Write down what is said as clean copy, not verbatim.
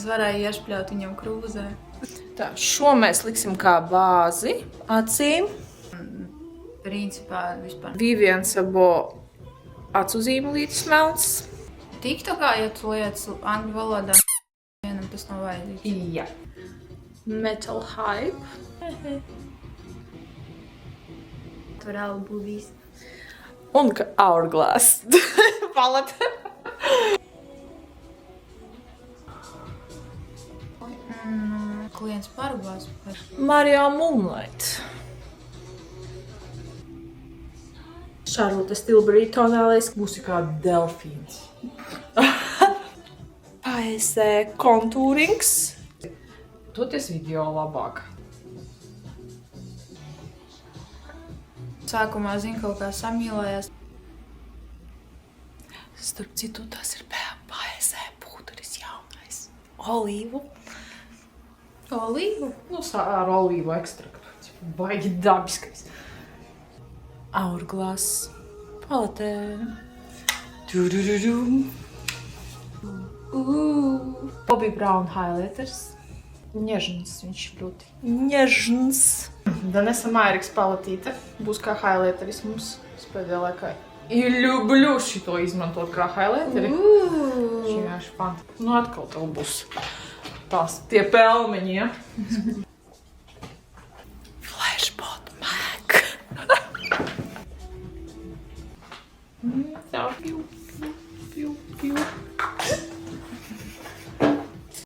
Es varēju iešpļaut viņam krūzē. Tā, šo mēs liksim kā bāzi acīm. Principā vispār. Vivian Sabo acu zīmolītis melns. TikTokā, ja tu lietas angļu valodā, vienam tas nav vajadzīgs. Jā. Metal Hype. Tur albu viss. Un Hourglass. Palete. Klients parubās. Mario Moonlight. Charlotte Tilbury tonālais būs kā delfīns. ASE kontūrings. Toties video labāk. Sākumā zinu kaut kā samīlējās. Starp citu, tas ir ASE pūderis jaunais. Olīvu. Olīvu? Nu, ar olīvu ekstraktu. Baigi dabiskais. Hourglass. Paletē. Bobbi Brown highlighters. Nežns viņš ļoti. Nežns. Danesa Mairiks paletīte. Būs kā highlighteris mums pēdējā laikā. I ļubļu šito izmantot kā highlighteri. Šī vienkārši fantastiski. Nu, atkal tev būs tās tie pelmeņi, ja? Flashbot Mac. Thank you.